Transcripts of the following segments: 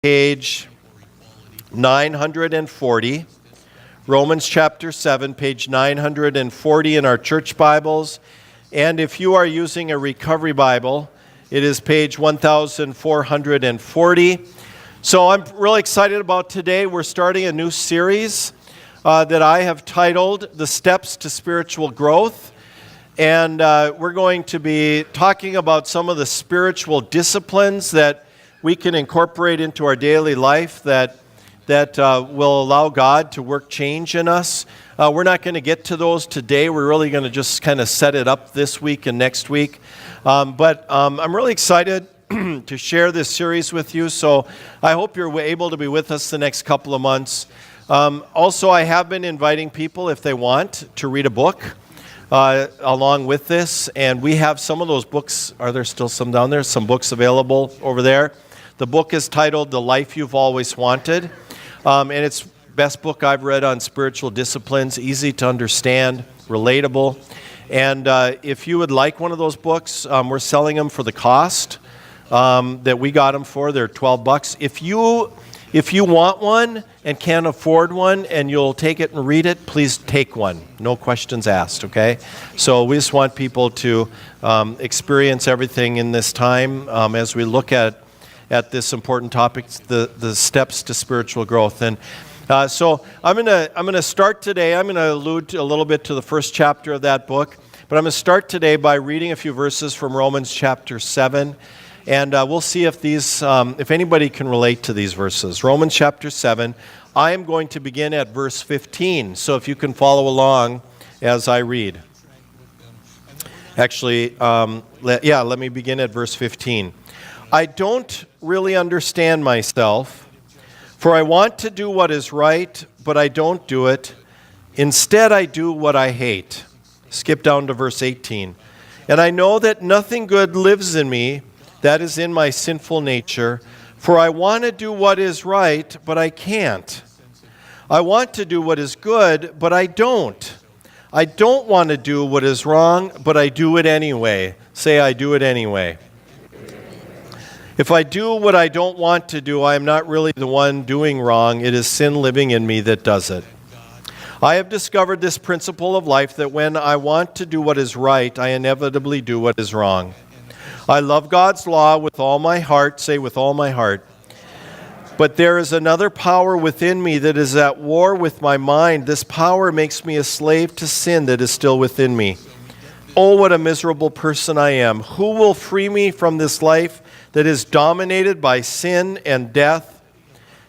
page 940. Romans chapter 7, page 940 in our church Bibles. And if you are using a recovery Bible, it is page 1440. So I'm really excited about today. We're starting a new series that I have titled The Steps to Spiritual Growth. And we're going to be talking about some of the spiritual disciplines that we can incorporate into our daily life that will allow God to work change in us. We're not going to get to those today. We're really going to just kind of set it up this week and next week. But I'm really excited to share this series with you, so I hope you're able to be with us the next couple of months. Also, I have been inviting people, if they want, to read a book along with this, and we have some of those books. Are there still some down there? Some books available over there. The book is titled The Life You've Always Wanted, and it's the best book I've read on spiritual disciplines, easy to understand, relatable. And if you would like one of those books, we're selling them for the cost that we got them for. They're $12. If you want one and can't afford one and you'll take it and read it, please take one. No questions asked, okay? So we just want people to experience everything in this time as we look at this important topic, the steps to spiritual growth. And so I'm gonna start today. I'm gonna allude a little bit to the first chapter of that book, but I'm gonna start today by reading a few verses from Romans chapter 7, and we'll see if if anybody can relate to these verses. Romans chapter 7. I am going to begin at verse 15. So if you can follow along as I read. Actually, let me begin at verse 15. I don't really understand myself, for I want to do what is right, but I don't do it. Instead, I do what I hate. Skip down to verse 18. And I know that nothing good lives in me, that is in my sinful nature, for I want to do what is right, but I can't. I want to do what is good, but I don't. I don't want to do what is wrong, but I do it anyway. Say, I do it anyway. If I do what I don't want to do, I am not really the one doing wrong. It is sin living in me that does it. I have discovered this principle of life that when I want to do what is right, I inevitably do what is wrong. I love God's law with all my heart. Say, with all my heart. But there is another power within me that is at war with my mind. This power makes me a slave to sin that is still within me. Oh, what a miserable person I am. Who will free me from this life that is dominated by sin and death?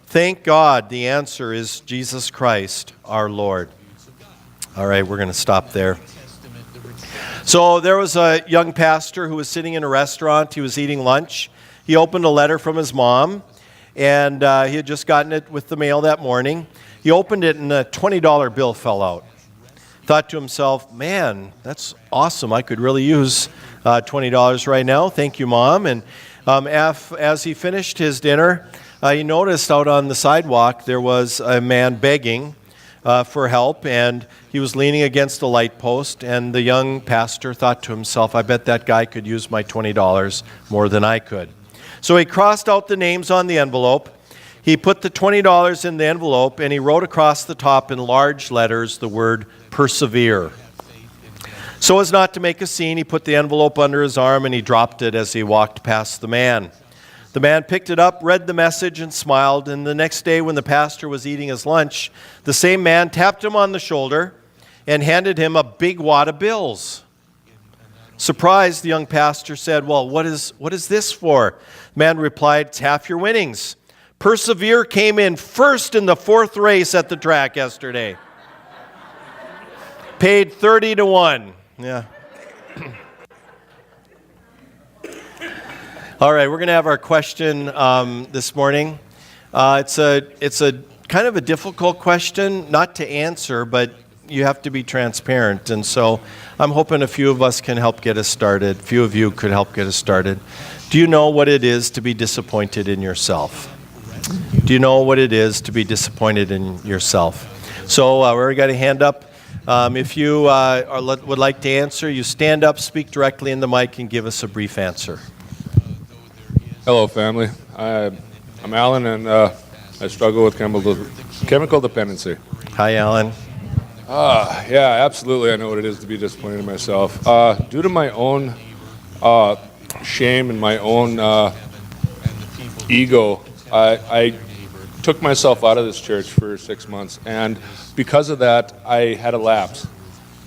Thank God the answer is Jesus Christ, our Lord. All right, we're going to stop there. So there was a young pastor who was sitting in a restaurant. He was eating lunch. He opened a letter from his mom, and he had just gotten it with the mail that morning. He opened it, and a $20 bill fell out. Thought to himself, man, that's awesome. I could really use $20 right now. Thank you, Mom. And as he finished his dinner, he noticed out on the sidewalk there was a man begging for help, and he was leaning against a light post, and the young pastor thought to himself, I bet that guy could use my $20 more than I could. So he crossed out the names on the envelope. He put the $20 in the envelope, and he wrote across the top in large letters the word persevere. So as not to make a scene, he put the envelope under his arm and he dropped it as he walked past the man. The man picked it up, read the message, and smiled. And the next day when the pastor was eating his lunch, the same man tapped him on the shoulder and handed him a big wad of bills. Surprised, the young pastor said, well, what is this for? The man replied, it's half your winnings. Persevere came in first in the 4th race at the track yesterday. Paid 30-1. Yeah. All right, we're going to have our question this morning. It's a kind of a difficult question, not to answer, but you have to be transparent. And so I'm hoping a few of us can help get us started. A few of you could help get us started. Do you know what it is to be disappointed in yourself? Do you know what it is to be disappointed in yourself? So we already got a hand up. If you would like to answer, you stand up, speak directly in the mic, and give us a brief answer. Hello, family. I'm Alan, and I struggle with chemical dependency. Hi, Alan. Yeah, absolutely. I know what it is to be disappointed in myself. Due to my own shame and my own ego, I took myself out of this church for 6 months, and because of that, I had a lapse.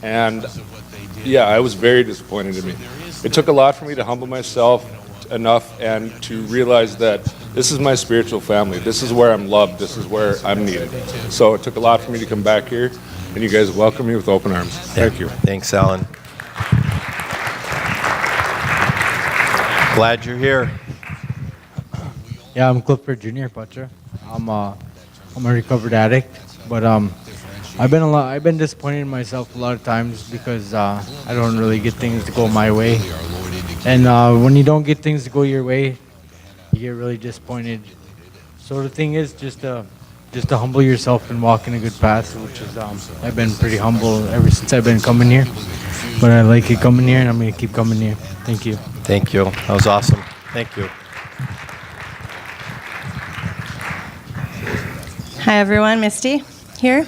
And yeah, I was very disappointed in me. It took a lot for me to humble myself enough and to realize that this is my spiritual family. This is where I'm loved. This is where I'm needed. So it took a lot for me to come back here, and you guys welcome me with open arms. Thank you. Thanks, Alan. Glad you're here. Yeah, I'm Clifford Jr. Butcher. I'm a recovered addict, but I've been disappointed in myself a lot of times because I don't really get things to go my way, and when you don't get things to go your way, you get really disappointed. So the thing is just to humble yourself and walk in a good path, which is I've been pretty humble ever since I've been coming here, but I like it coming here, and I'm gonna keep coming here. Thank you. Thank you. That was awesome. Thank you. Hi everyone, Misty here.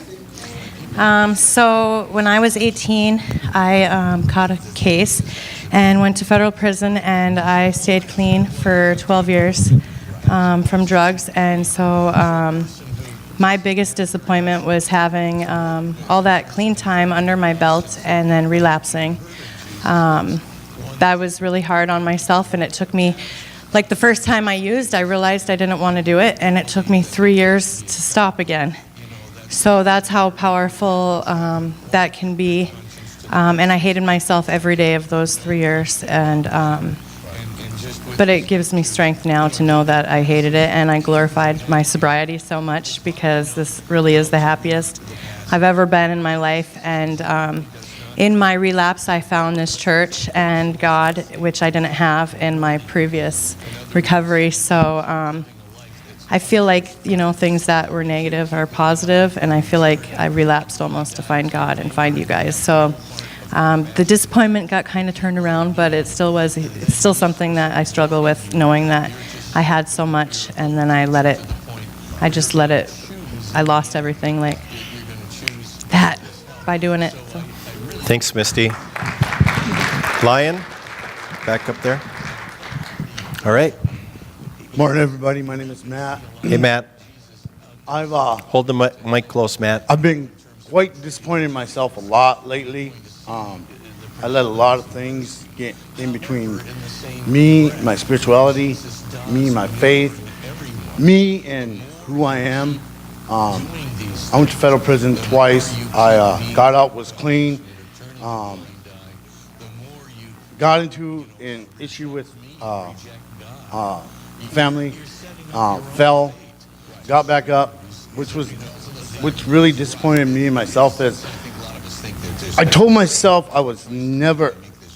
So when I was 18, I caught a case and went to federal prison, and I stayed clean for 12 years from drugs. And so my biggest disappointment was having all that clean time under my belt and then relapsing. That was really hard on myself, and it took me, like the first time I used, I realized I didn't want to do it, and it took me 3 years to stop again. So that's how powerful that can be. And I hated myself every day of those 3 years. But it gives me strength now to know that I hated it, and I glorified my sobriety so much because this really is the happiest I've ever been in my life. And in my relapse, I found this church and God, which I didn't have in my previous recovery. So I feel like, things that were negative are positive, and I feel like I relapsed almost to find God and find you guys. So the disappointment got kind of turned around, but it's still something that I struggle with, knowing that I had so much, and then I lost everything like that by doing it. So. Thanks, Misty. Lion, back up there. All right. Morning, everybody. My name is Matt. Hey, Matt. I've Hold the mic close, Matt. I've been quite disappointed in myself a lot lately. I let a lot of things get in between me, my spirituality, me, my faith, me, and who I am. I went to federal prison twice. I got out, was clean. Got into an issue with family, fell, got back up, which really disappointed me and myself is I told myself I was never,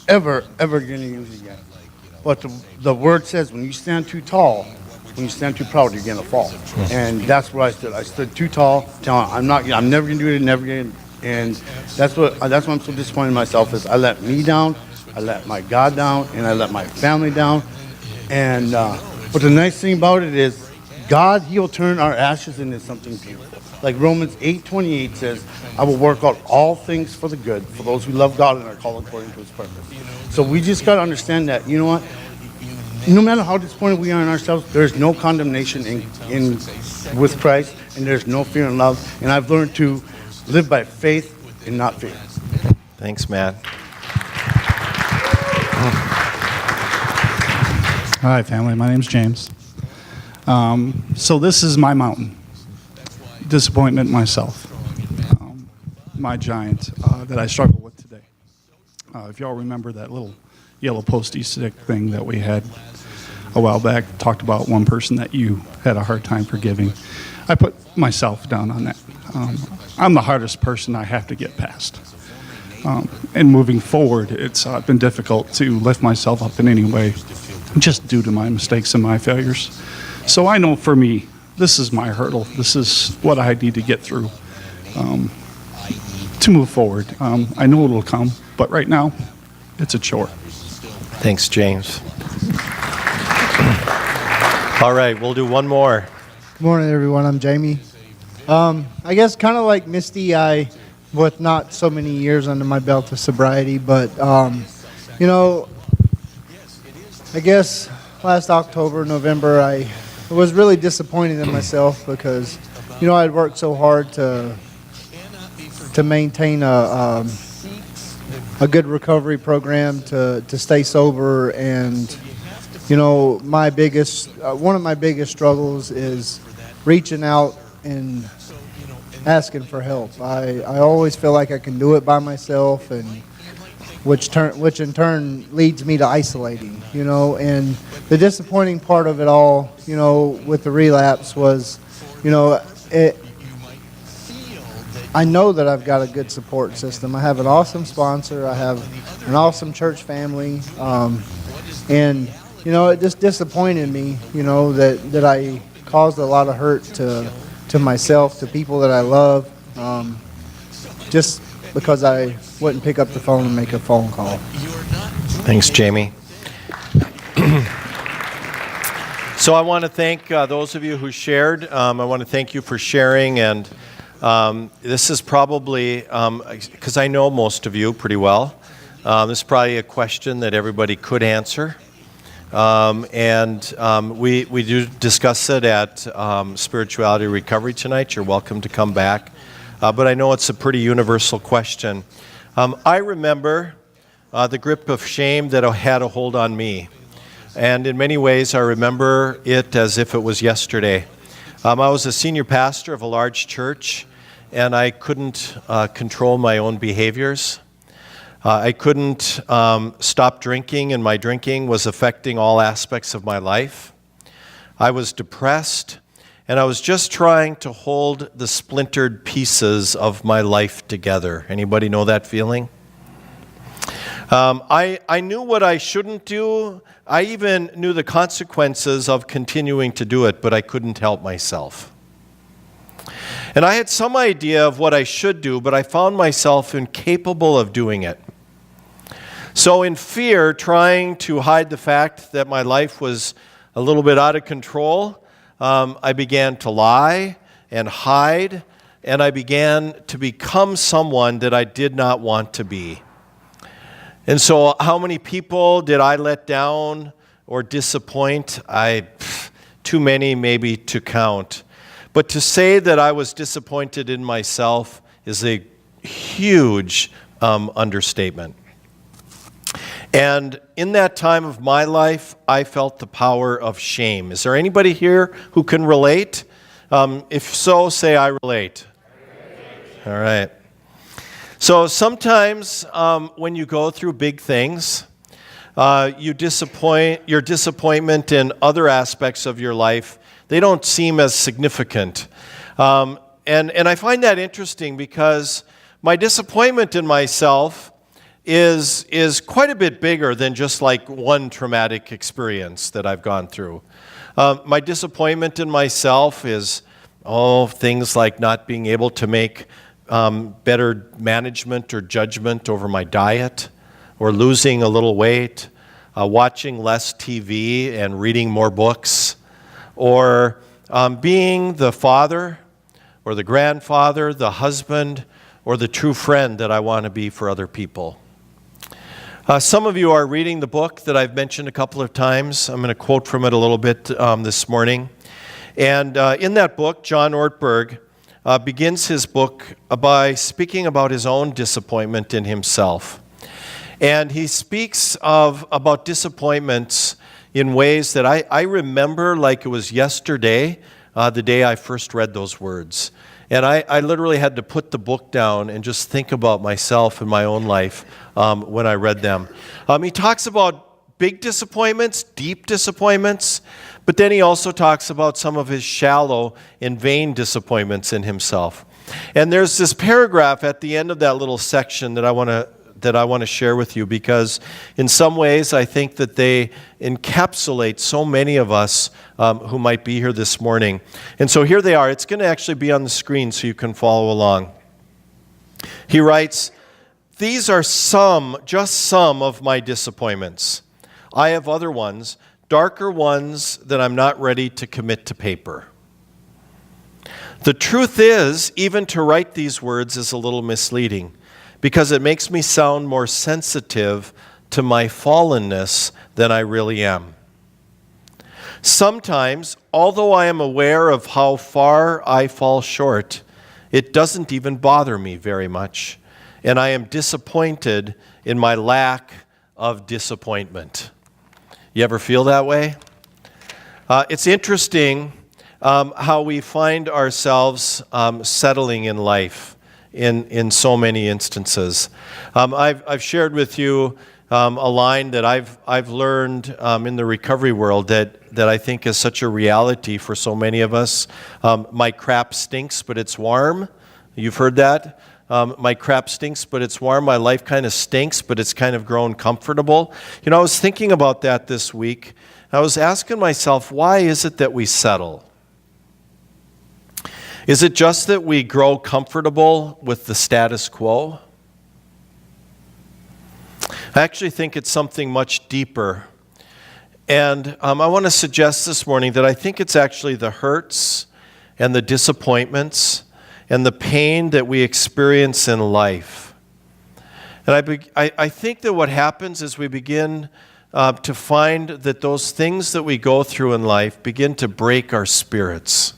ever, ever going to use it again. But the word says when you stand too tall, when you stand too proud, you're going to fall. And that's where I stood. I stood too tall, telling I'm never going to do it, never going to. And that's why I'm so disappointed in myself is I let me down, I let my God down, and I let my family down. And but the nice thing about it is God, He'll turn our ashes into something beautiful. Like Romans 8:28 says, I will work out all things for the good for those who love God and are called according to His purpose. So we just got to understand that, you know what? No matter how disappointed we are in ourselves, there's no condemnation in with Christ, and there's no fear in love. And I've learned to live by faith and not fear. Thanks, Matt. Hi, family. My name's James. So this is my mountain. Disappointment in myself. My giant that I struggle with today. If y'all remember that little yellow postie stick thing that we had a while back, talked about one person that you had a hard time forgiving. I put myself down on that. I'm the hardest person I have to get past. And moving forward, it's been difficult to lift myself up in any way, just due to my mistakes and my failures. So I know for me, this is my hurdle. This is what I need to get through to move forward. I know it'll come, but right now, it's a chore. Thanks, James. All right, we'll do one more. Good morning, everyone. I'm Jamie. I guess kind of like Misty, with not so many years under my belt of sobriety, but, I guess last October, November, I was really disappointed in myself because, I'd worked so hard to maintain a good recovery program, to stay sober, and one of my biggest struggles is reaching out and asking for help. I always feel like I can do it by myself, and which in turn leads me to isolating, and the disappointing part of it all, with the relapse was, I know that I've got a good support system. I have an awesome sponsor. I have an awesome church family, and it just disappointed me, that I caused a lot of hurt to myself, to people that I love, just because I wouldn't pick up the phone and make a phone call. Thanks, Jamie. So I want to thank those of you who shared. I want to thank you for sharing, and this is probably, because I know most of you pretty well, this is probably a question that everybody could answer. We do discuss it at Spirituality Recovery tonight. You're welcome to come back. But I know it's a pretty universal question. I remember the grip of shame that had a hold on me. And in many ways, I remember it as if it was yesterday. I was a senior pastor of a large church, and I couldn't control my own behaviors. I couldn't stop drinking, and my drinking was affecting all aspects of my life. I was depressed, and I was just trying to hold the splintered pieces of my life together. Anybody know that feeling? I knew what I shouldn't do. I even knew the consequences of continuing to do it, but I couldn't help myself. And I had some idea of what I should do, but I found myself incapable of doing it. So in fear, trying to hide the fact that my life was a little bit out of control, I began to lie and hide, and I began to become someone that I did not want to be. And so how many people did I let down or disappoint? Too many maybe to count. But to say that I was disappointed in myself is a huge understatement. And in that time of my life, I felt the power of shame. Is there anybody here who can relate? If so, say I relate. All right. So sometimes when you go through big things, your disappointment in other aspects of your life, they don't seem as significant. And I find that interesting because my disappointment in myself is quite a bit bigger than just like one traumatic experience that I've gone through. My disappointment in myself is things like not being able to make better management or judgment over my diet, or losing a little weight, watching less TV and reading more books, or being the father or the grandfather, the husband, or the true friend that I want to be for other people. Some of you are reading the book that I've mentioned a couple of times. I'm going to quote from it a little bit this morning. And in that book, John Ortberg begins his book by speaking about his own disappointment in himself. And he speaks about disappointments in ways that I remember like it was yesterday, the day I first read those words. And I literally had to put the book down and just think about myself and my own life when I read them. He talks about big disappointments, deep disappointments, but then he also talks about some of his shallow and vain disappointments in himself. And there's this paragraph at the end of that little section that I want to share with you, because in some ways I think that they encapsulate so many of us who might be here this morning. And so here they are. It's going to actually be on the screen so you can follow along. He writes, "These are just some of my disappointments. I have other ones darker ones that I'm not ready to commit to paper. The truth is, even to write these words is a little misleading because it makes me sound more sensitive to my fallenness than I really am. Sometimes, although I am aware of how far I fall short, it doesn't even bother me very much, and I am disappointed in my lack of disappointment. You ever feel that way? It's interesting how we find ourselves settling in life in so many instances. I've shared with you a line that I've learned in the recovery world that I think is such a reality for so many of us. My crap stinks, but it's warm. You've heard that? My crap stinks, but it's warm. My life kind of stinks, but it's kind of grown comfortable. You know, I was thinking about that this week. I was asking myself, why is it that we settle? Is it just that we grow comfortable with the status quo? I actually think it's something much deeper. And I want to suggest this morning that I think it's actually the hurts and the disappointments and the pain that we experience in life. And I think that what happens is we begin to find that those things that we go through in life begin to break our spirits.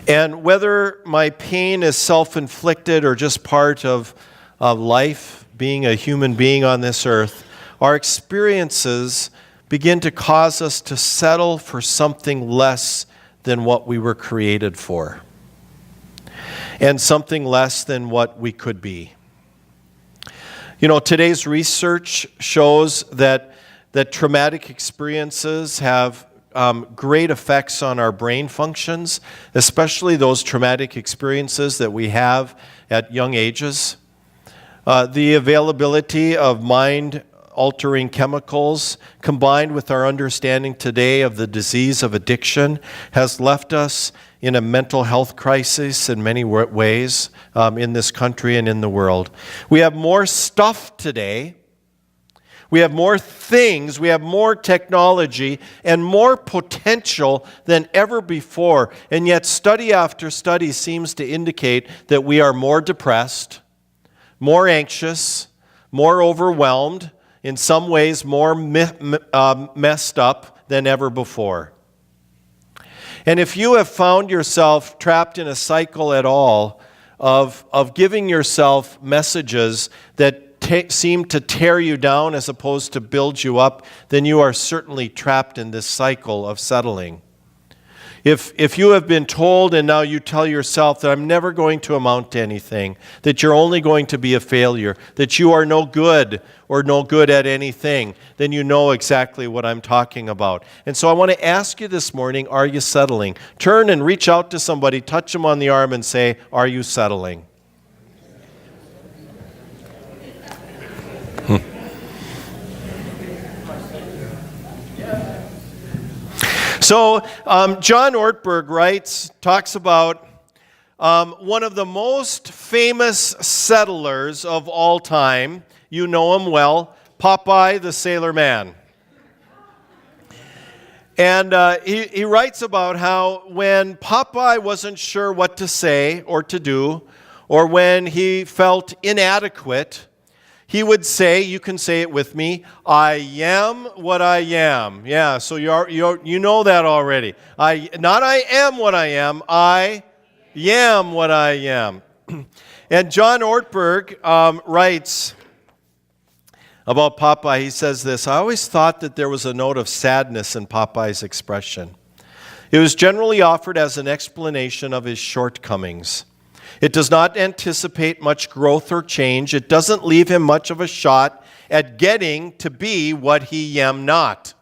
And whether my pain is self-inflicted or just part of life, being a human being on this earth, our experiences begin to cause us to settle for something less than what we were created for, and something less than what we could be. You know, today's research shows that traumatic experiences have great effects on our brain functions, especially those traumatic experiences that we have at young ages. The availability of mind-altering chemicals, combined with our understanding today of the disease of addiction, has left us in a mental health crisis in many ways in this country and in the world. We have more stuff today. We have more things, we have more technology, and more potential than ever before. And yet study after study seems to indicate that we are more depressed, more anxious, more overwhelmed, in some ways more messed up than ever before. And if you have found yourself trapped in a cycle at all of giving yourself messages that seem to tear you down as opposed to build you up, then you are certainly trapped in this cycle of settling. If you have been told and now you tell yourself that I'm never going to amount to anything, that you're only going to be a failure, that you are no good or no good at anything, then you know exactly what I'm talking about. And so I want to ask you this morning, are you settling? Turn and reach out to somebody, touch them on the arm and say, are you settling? So John Ortberg talks about one of the most famous settlers of all time. You know him well, Popeye the Sailor Man. And he writes about how when Popeye wasn't sure what to say or to do, or when he felt inadequate, he would say, you can say it with me, I am what I am. Yeah, so you know that already. I am what I am, I am what I am. And John Ortberg writes about Popeye, he says this, I always thought that there was a note of sadness in Popeye's expression. It was generally offered as an explanation of his shortcomings. It does not anticipate much growth or change. It doesn't leave him much of a shot at getting to be what he am not.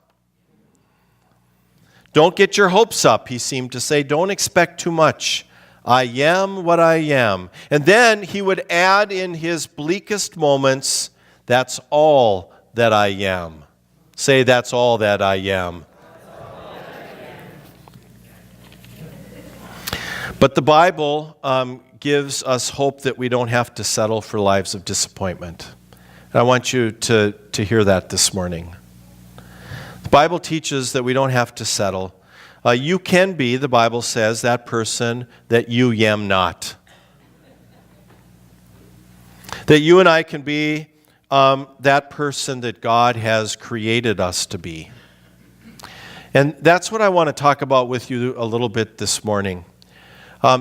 Don't get your hopes up, he seemed to say. Don't expect too much. I am what I am. And then he would add in his bleakest moments, that's all that I am. Say, that's all that I am. But the Bible gives us hope that we don't have to settle for lives of disappointment. And I want you to hear that this morning. The Bible teaches that we don't have to settle. You can be, the Bible says, that person that you yam not. That you and I can be that person that God has created us to be. And that's what I want to talk about with you a little bit this morning.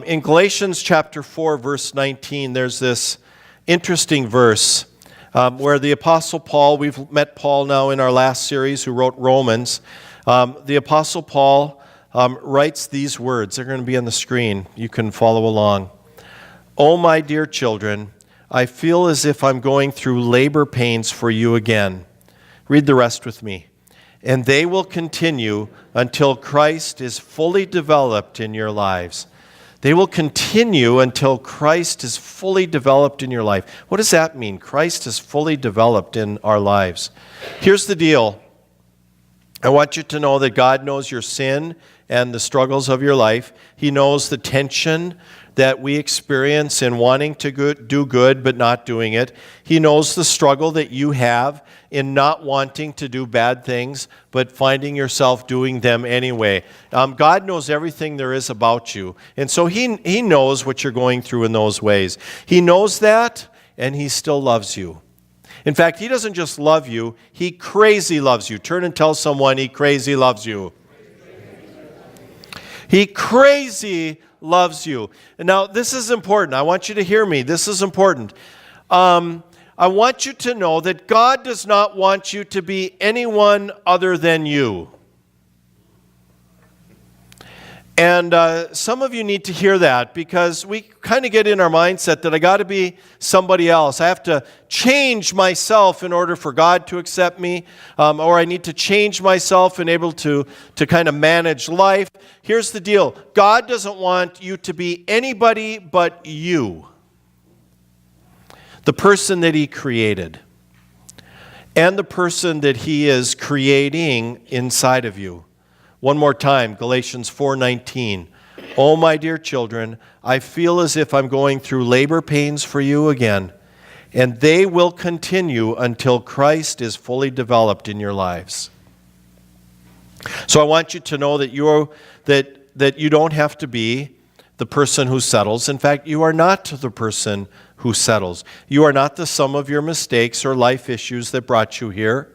In Galatians chapter 4, verse 19, there's this interesting verse where the Apostle Paul, we've met Paul now in our last series who wrote Romans. The Apostle Paul writes these words. They're going to be on the screen. You can follow along. "Oh, my dear children, I feel as if I'm going through labor pains for you again." Read the rest with me. "And they will continue until Christ is fully developed in your lives." They will continue until Christ is fully developed in your life. What does that mean? Christ is fully developed in our lives. Here's the deal. I want you to know that God knows your sin and the struggles of your life. He knows the tension that we experience in wanting to do good but not doing it. He knows the struggle that you have in not wanting to do bad things but finding yourself doing them anyway. God knows everything there is about you. And so he knows what you're going through in those ways. He knows that, and he still loves you. In fact, he doesn't just love you, he crazy loves you. Turn and tell someone he crazy loves you. He crazy loves you. And now, this is important. I want you to hear me. This is important. I want you to know that God does not want you to be anyone other than you. And some of you need to hear that because we kind of get in our mindset that I got to be somebody else. I have to change myself in order for God to accept me, or I need to change myself and able to kind of manage life. Here's the deal. God doesn't want you to be anybody but you, the person that he created, and the person that he is creating inside of you. One more time, Galatians 4:19. "Oh, my dear children, I feel as if I'm going through labor pains for you again, and they will continue until Christ is fully developed in your lives." So I want you to know that you don't have to be the person who settles. In fact, you are not the person who settles. You are not the sum of your mistakes or life issues that brought you here.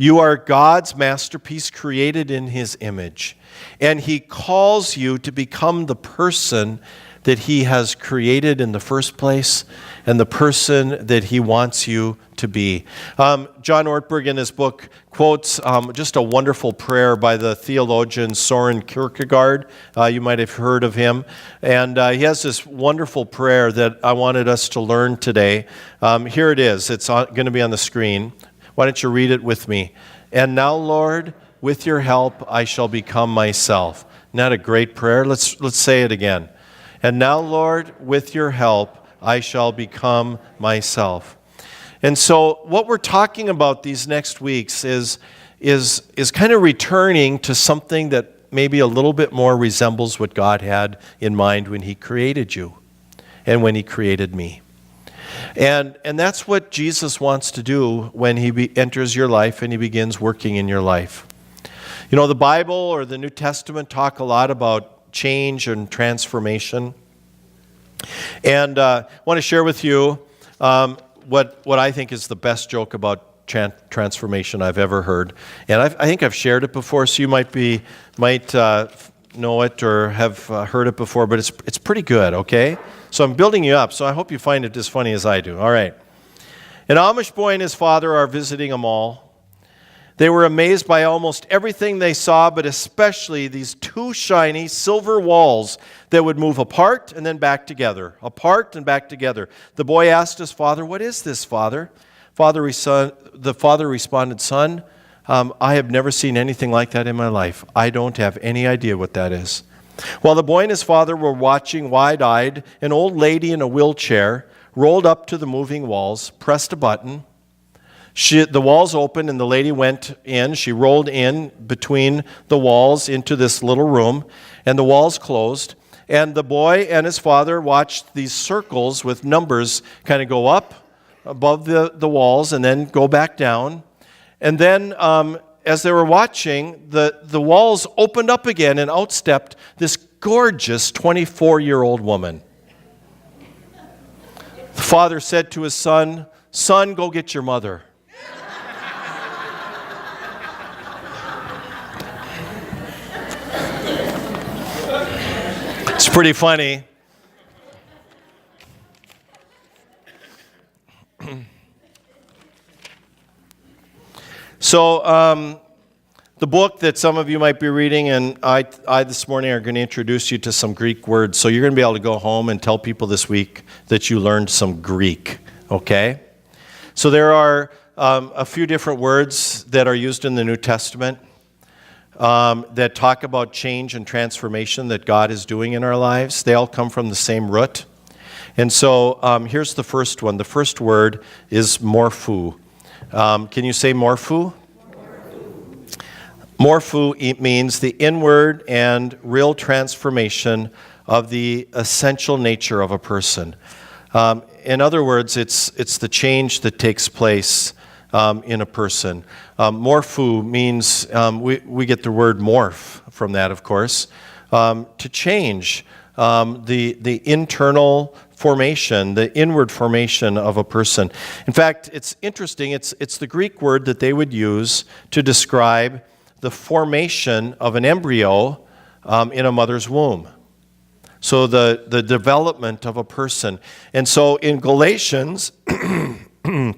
You are God's masterpiece created in his image. And he calls you to become the person that he has created in the first place and the person that he wants you to be. John Ortberg in his book quotes just a wonderful prayer by the theologian Soren Kierkegaard. You might have heard of him. And he has this wonderful prayer that I wanted us to learn today. Here it is. It's going to be on the screen. Why don't you read it with me? "And now, Lord, with your help, I shall become myself." Isn't that a great prayer? Let's say it again. "And now, Lord, with your help, I shall become myself." And so what we're talking about these next weeks is kind of returning to something that maybe a little bit more resembles what God had in mind when he created you and when he created me. And that's what Jesus wants to do when he enters your life and he begins working in your life. You know, the Bible or the New Testament talk a lot about change and transformation. And I want to share with you what I think is the best joke about transformation I've ever heard. And I think I've shared it before, so you might know it or have heard it before, but it's pretty good, okay? So I'm building you up, so I hope you find it as funny as I do. All right. An Amish boy and his father are visiting a mall. They were amazed by almost everything they saw, but especially these two shiny silver walls that would move apart and then back together, apart and back together. The boy asked his father, "What is this, Father?" The father responded, "Son, I have never seen anything like that in my life. I don't have any idea what that is." While the boy and his father were watching wide-eyed, an old lady in a wheelchair rolled up to the moving walls, pressed a button. The walls opened and the lady went in. She rolled in between the walls into this little room, and the walls closed. And the boy and his father watched these circles with numbers kind of go up above the walls and then go back down. And then as they were watching, the walls opened up again and out stepped this gorgeous 24-year-old woman. The father said to his son, "Son, go get your mother." It's pretty funny. So, the book that some of you might be reading, and I this morning are going to introduce you to some Greek words. So you're going to be able to go home and tell people this week that you learned some Greek, okay? So there are a few different words that are used in the New Testament that talk about change and transformation that God is doing in our lives. They all come from the same root. And so here's the first one. The first word is morpho. Can you say morpho? Morpho means the inward and real transformation of the essential nature of a person. In other words, it's the change that takes place in a person. Morpho means, we get the word morph from that, of course, to change the internal formation, the inward formation of a person. In fact, it's interesting, it's the Greek word that they would use to describe the formation of an embryo in a mother's womb. So the development of a person. And so in Galatians, in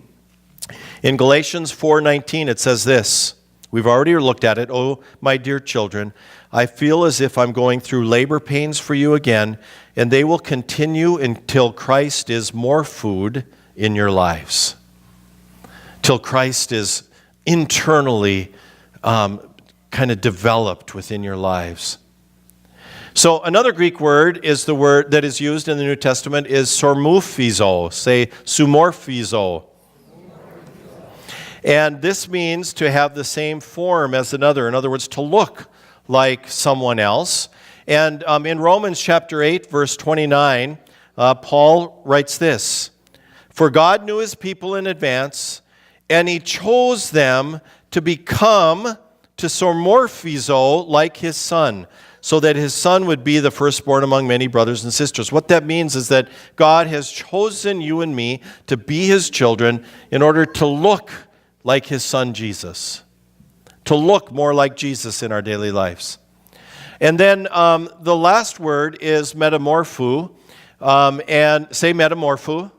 Galatians 4:19, it says this. We've already looked at it. "Oh, my dear children, I feel as if I'm going through labor pains for you again, and they will continue until Christ is more food in your lives." Till Christ is internally kind of developed within your lives. So another Greek word is the word that is used in the New Testament is sormophizo. Say sumorphizo. And this means to have the same form as another. In other words, to look like someone else. And in Romans chapter 8, verse 29, Paul writes this: "For God knew his people in advance, and he chose them to become, to sormorphizo, like his son, so that his son would be the firstborn among many brothers and sisters." What that means is that God has chosen you and me to be his children in order to look like his son Jesus, to look more like Jesus in our daily lives. And then the last word is metamorpho, and say metamorpho.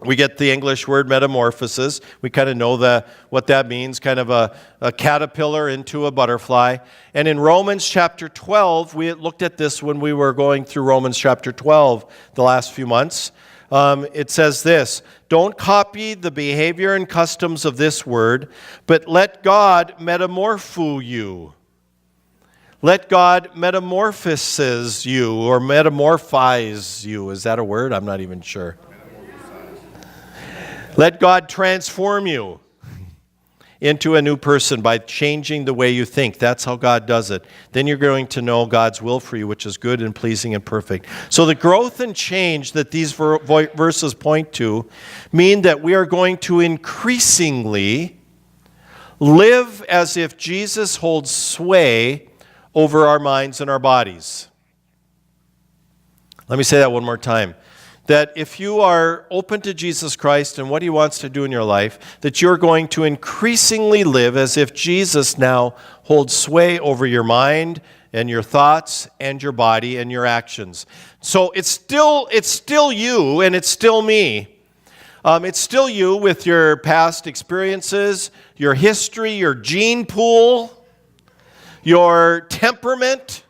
We get the English word metamorphosis. We kind of know what that means, kind of a caterpillar into a butterfly. And in Romans chapter 12, we looked at this when we were going through Romans chapter 12 the last few months. It says this: "Don't copy the behavior and customs of this word, but let God metamorpho you." Let God metamorphoses you, or metamorphize you. Is that a word? I'm not even sure. Let God transform you into a new person by changing the way you think. That's how God does it. Then you're going to know God's will for you, which is good and pleasing and perfect. So the growth and change that these verses point to mean that we are going to increasingly live as if Jesus holds sway over our minds and our bodies. Let me say that one more time. That if you are open to Jesus Christ and what he wants to do in your life, that you're going to increasingly live as if Jesus now holds sway over your mind and your thoughts and your body and your actions. So it's still you and it's still me. It's still you with your past experiences, your history, your gene pool, your temperament,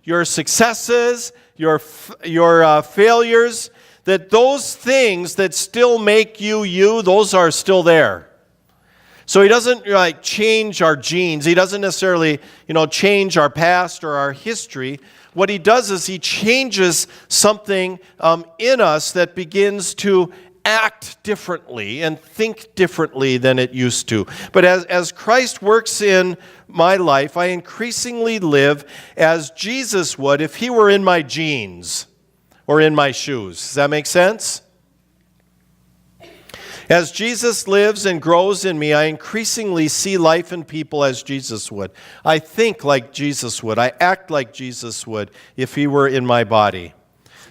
your successes, your failures. That those things that still make you you, those are still there. So he doesn't change our genes. He doesn't necessarily change our past or our history. What he does is he changes something in us that begins to act differently and think differently than it used to. But as Christ works in my life, I increasingly live as Jesus would if he were in my jeans or in my shoes. Does that make sense? As Jesus lives and grows in me, I increasingly see life and people as Jesus would. I think like Jesus would. I act like Jesus would if he were in my body.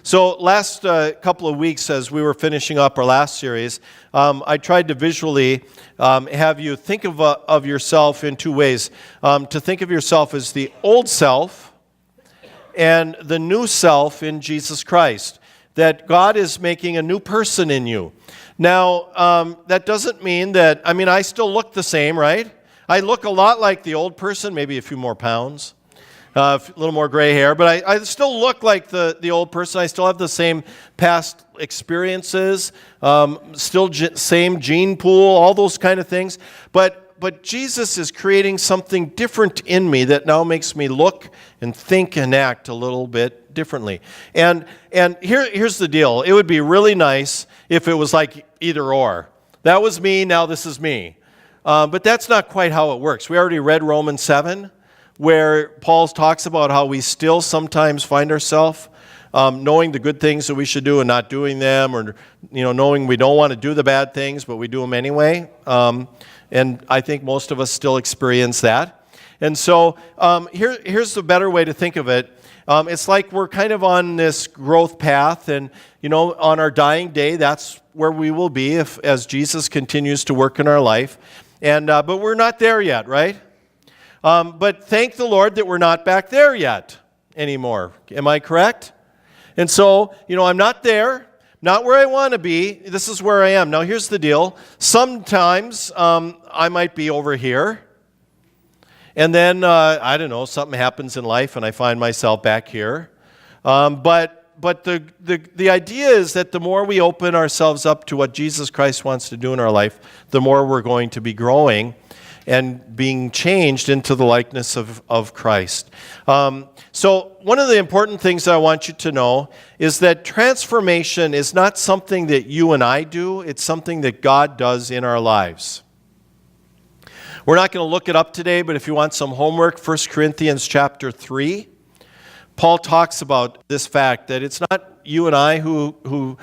So last couple of weeks, as we were finishing up our last series, I tried to visually have you think of yourself in two ways. To think of yourself as the old self and the new self in Jesus Christ. That God is making a new person in you. Now, that doesn't mean that, I still look the same, right? I look a lot like the old person, maybe a few more pounds. A little more gray hair, but I still look like the old person. I still have the same past experiences, same gene pool, all those kind of things. But Jesus is creating something different in me that now makes me look and think and act a little bit differently. And here's the deal. It would be really nice if it was like either or. That was me, now this is me. But that's not quite how it works. We already read Romans 7. Where Paul talks about how we still sometimes find ourselves knowing the good things that we should do and not doing them, or knowing we don't want to do the bad things, but we do them anyway. And I think most of us still experience that. And so here's the better way to think of it. It's like we're kind of on this growth path, and on our dying day, that's where we will be as Jesus continues to work in our life. And but we're not there yet, right? But thank the Lord that we're not back there yet anymore. Am I correct? And so, I'm not there, not where I want to be. This is where I am. Now, here's the deal. Sometimes I might be over here. And then, I don't know, something happens in life and I find myself back here. But the idea is that the more we open ourselves up to what Jesus Christ wants to do in our life, the more we're going to be growing and being changed into the likeness of Christ. So one of the important things I want you to know is that transformation is not something that you and I do. It's something that God does in our lives. We're not going to look it up today, but if you want some homework, 1 Corinthians chapter 3, Paul talks about this fact that it's not you and I who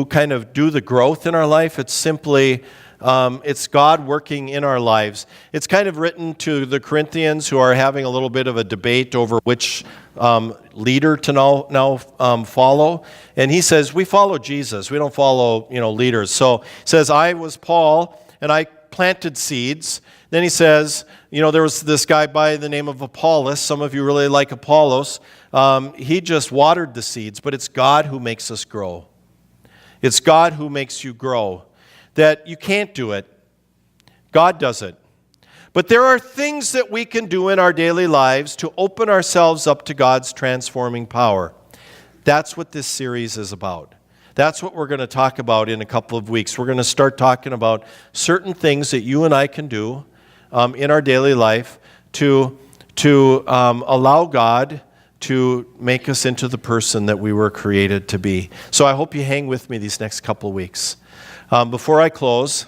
kind of do the growth in our life. It's simply it's God working in our lives. It's kind of written to the Corinthians who are having a little bit of a debate over which leader to now follow. And he says, we follow Jesus. We don't follow, leaders. So he says, I was Paul, and I planted seeds. Then he says, there was this guy by the name of Apollos. Some of you really like Apollos. He just watered the seeds, but it's God who makes us grow. It's God who makes you grow. That you can't do it. God does it. But there are things that we can do in our daily lives to open ourselves up to God's transforming power. That's what this series is about. That's what we're going to talk about in a couple of weeks. We're going to start talking about certain things that you and I can do in our daily life to allow God to make us into the person that we were created to be. So I hope you hang with me these next couple of weeks. Before I close,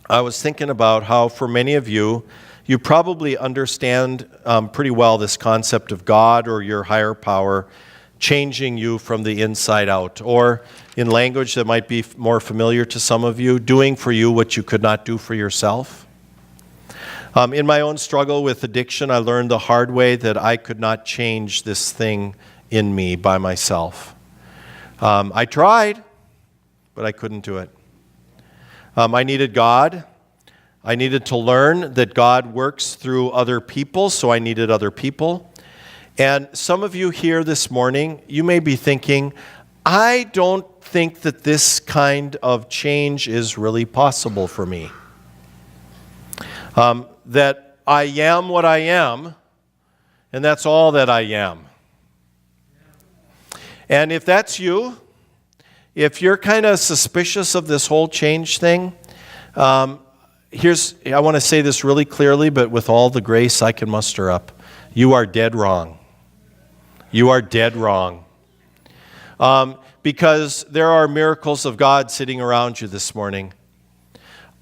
I was thinking about how for many of you, you probably understand pretty well this concept of God or your higher power changing you from the inside out, or in language that might be more familiar to some of you, doing for you what you could not do for yourself. In my own struggle with addiction, I learned the hard way that I could not change this thing in me by myself. I tried, but I couldn't do it. I needed God. I needed to learn that God works through other people, so I needed other people. And some of you here this morning, you may be thinking, I don't think that this kind of change is really possible for me. That I am what I am, and that's all that I am. And if that's you, if you're kind of suspicious of this whole change thing, I want to say this really clearly, but with all the grace I can muster up. You are dead wrong. You are dead wrong. Because there are miracles of God sitting around you this morning.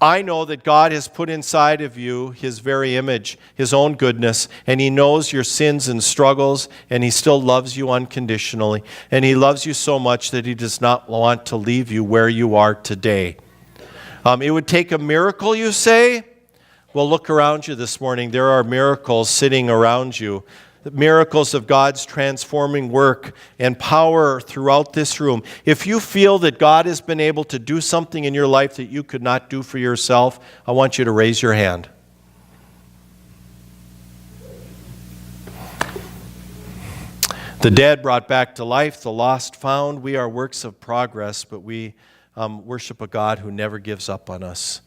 I know that God has put inside of you His very image, His own goodness, and He knows your sins and struggles, and He still loves you unconditionally. And He loves you so much that He does not want to leave you where you are today. It would take a miracle, you say? Well, look around you this morning. There are miracles sitting around you. Miracles of God's transforming work and power throughout this room. If you feel that God has been able to do something in your life that you could not do for yourself, I want you to raise your hand. The dead brought back to life, the lost found. We are works of progress, but we worship a God who never gives up on us.